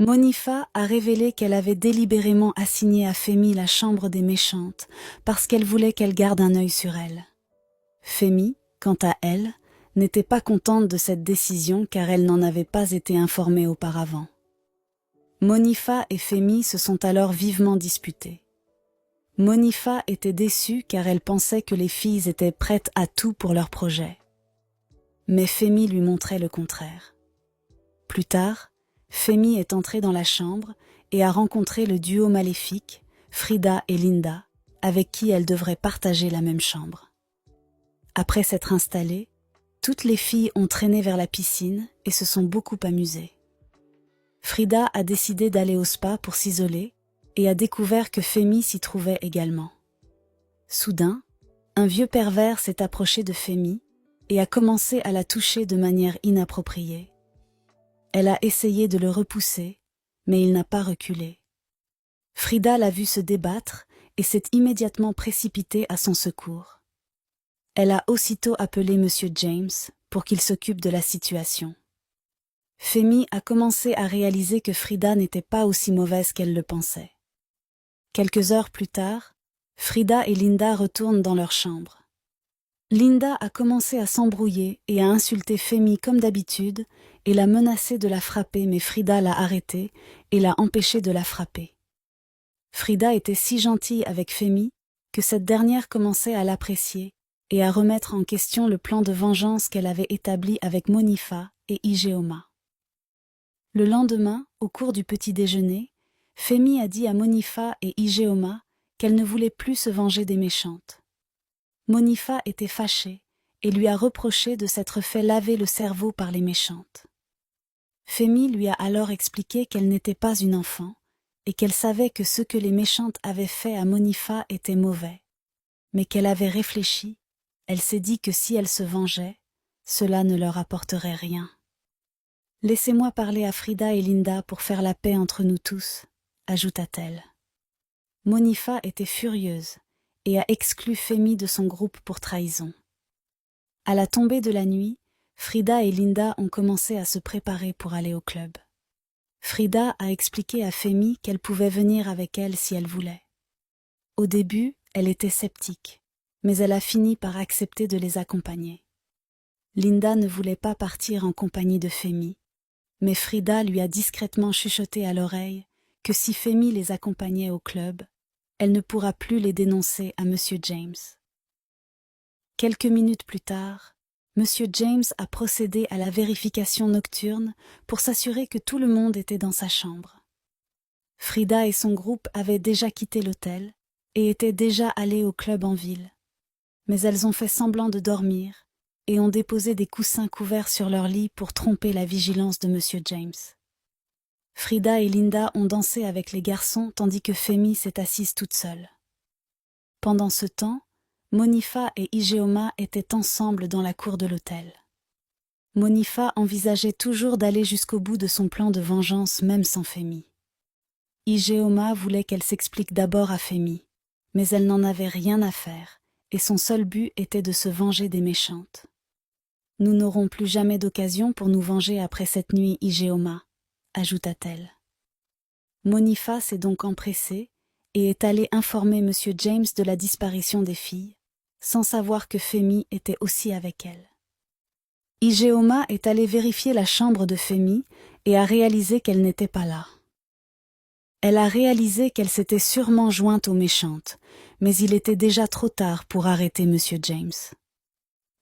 Monifa a révélé qu'elle avait délibérément assigné à Femi la chambre des méchantes parce qu'elle voulait qu'elle garde un œil sur elle. Femi, quant à elle, n'était pas contente de cette décision car elle n'en avait pas été informée auparavant. Monifa et Femi se sont alors vivement disputés. Monifa était déçue car elle pensait que les filles étaient prêtes à tout pour leur projet. Mais Femi lui montrait le contraire. Plus tard, Femi est entrée dans la chambre et a rencontré le duo maléfique, Frida et Linda, avec qui elle devrait partager la même chambre. Après s'être installées, toutes les filles ont traîné vers la piscine et se sont beaucoup amusées. Frida a décidé d'aller au spa pour s'isoler et a découvert que Femi s'y trouvait également. Soudain, un vieux pervers s'est approché de Femi et a commencé à la toucher de manière inappropriée. Elle a essayé de le repousser, mais il n'a pas reculé. Frida l'a vu se débattre et s'est immédiatement précipitée à son secours. Elle a aussitôt appelé Monsieur James pour qu'il s'occupe de la situation. Femi a commencé à réaliser que Frida n'était pas aussi mauvaise qu'elle le pensait. Quelques heures plus tard, Frida et Linda retournent dans leur chambre. Linda a commencé à s'embrouiller et à insulter Femi comme d'habitude et l'a menacée de la frapper, mais Frida l'a arrêtée et l'a empêchée de la frapper. Frida était si gentille avec Femi que cette dernière commençait à l'apprécier et à remettre en question le plan de vengeance qu'elle avait établi avec Monifa et Ijeoma. Le lendemain, au cours du petit déjeuner, Femi a dit à Monifa et Ijeoma qu'elle ne voulait plus se venger des méchantes. Monifa était fâchée et lui a reproché de s'être fait laver le cerveau par les méchantes. Femi lui a alors expliqué qu'elle n'était pas une enfant et qu'elle savait que ce que les méchantes avaient fait à Monifa était mauvais, mais qu'elle avait réfléchi, elle s'est dit que si elle se vengeait, cela ne leur apporterait rien. « Laissez-moi parler à Frida et Linda pour faire la paix entre nous tous », ajouta-t-elle. Monifa était furieuse et a exclu Femi de son groupe pour trahison. À la tombée de la nuit, Frida et Linda ont commencé à se préparer pour aller au club. Frida a expliqué à Femi qu'elle pouvait venir avec elle si elle voulait. Au début, elle était sceptique, mais elle a fini par accepter de les accompagner. Linda ne voulait pas partir en compagnie de Femi, mais Frida lui a discrètement chuchoté à l'oreille que si Femi les accompagnait au club, elle ne pourra plus les dénoncer à Monsieur James. Quelques minutes plus tard, Monsieur James a procédé à la vérification nocturne pour s'assurer que tout le monde était dans sa chambre. Frida et son groupe avaient déjà quitté l'hôtel et étaient déjà allés au club en ville. Mais elles ont fait semblant de dormir et ont déposé des coussins couverts sur leur lit pour tromper la vigilance de Monsieur James. Frida et Linda ont dansé avec les garçons tandis que Femi s'est assise toute seule. Pendant ce temps, Monifa et Ijeoma étaient ensemble dans la cour de l'hôtel. Monifa envisageait toujours d'aller jusqu'au bout de son plan de vengeance même sans Femi. Ijeoma voulait qu'elle s'explique d'abord à Femi, mais elle n'en avait rien à faire et son seul but était de se venger des méchantes. « Nous n'aurons plus jamais d'occasion pour nous venger après cette nuit, Ijeoma », ajouta-t-elle. Monifa s'est donc empressée et est allée informer Monsieur James de la disparition des filles, sans savoir que Femi était aussi avec elle. Ijeoma est allée vérifier la chambre de Femi et a réalisé qu'elle n'était pas là. Elle a réalisé qu'elle s'était sûrement jointe aux méchantes, mais il était déjà trop tard pour arrêter Monsieur James.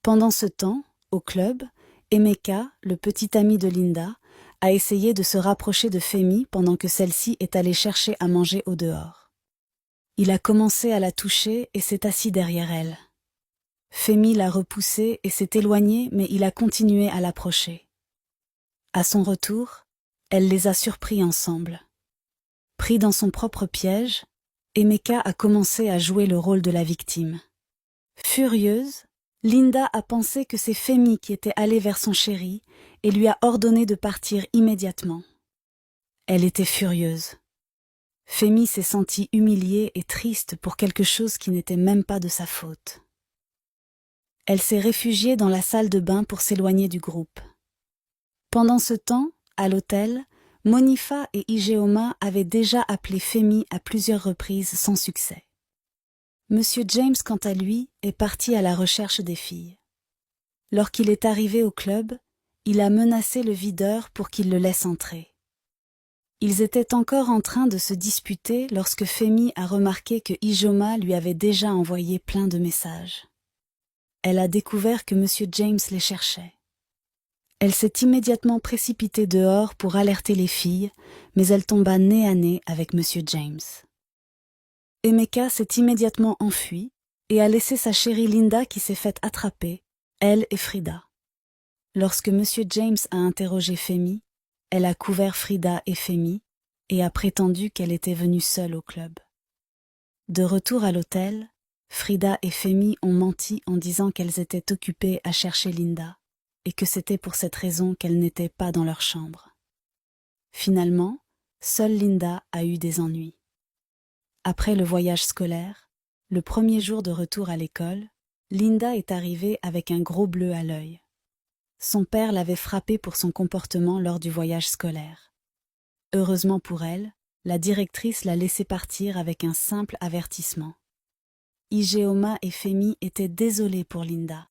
Pendant ce temps, au club, Emeka, le petit ami de Linda, a essayé de se rapprocher de Femi pendant que celle-ci est allée chercher à manger au dehors. Il a commencé à la toucher et s'est assis derrière elle. Femi l'a repoussé et s'est éloigné, mais il a continué à l'approcher. À son retour, elle les a surpris ensemble. Pris dans son propre piège, Emeka a commencé à jouer le rôle de la victime. Furieuse, Linda a pensé que c'est Femi qui était allée vers son chéri et lui a ordonné de partir immédiatement. Elle était furieuse. Femi s'est sentie humiliée et triste pour quelque chose qui n'était même pas de sa faute. Elle s'est réfugiée dans la salle de bain pour s'éloigner du groupe. Pendant ce temps, à l'hôtel, Monifa et Ijeoma avaient déjà appelé Femi à plusieurs reprises sans succès. Monsieur James, quant à lui, est parti à la recherche des filles. Lorsqu'il est arrivé au club, il a menacé le videur pour qu'il le laisse entrer. Ils étaient encore en train de se disputer lorsque Femi a remarqué que Ijeoma lui avait déjà envoyé plein de messages. Elle a découvert que Monsieur James les cherchait. Elle s'est immédiatement précipitée dehors pour alerter les filles, mais elle tomba nez à nez avec Monsieur James. Emeka s'est immédiatement enfuie et a laissé sa chérie Linda qui s'est faite attraper, elle et Frida. Lorsque Monsieur James a interrogé Femi, elle a couvert Frida et Femi et a prétendu qu'elle était venue seule au club. De retour à l'hôtel, Frida et Femi ont menti en disant qu'elles étaient occupées à chercher Linda et que c'était pour cette raison qu'elles n'étaient pas dans leur chambre. Finalement, seule Linda a eu des ennuis. Après le voyage scolaire, le premier jour de retour à l'école, Linda est arrivée avec un gros bleu à l'œil. Son père l'avait frappée pour son comportement lors du voyage scolaire. Heureusement pour elle, la directrice l'a laissée partir avec un simple avertissement. Ijeoma et Femi étaient désolés pour Linda,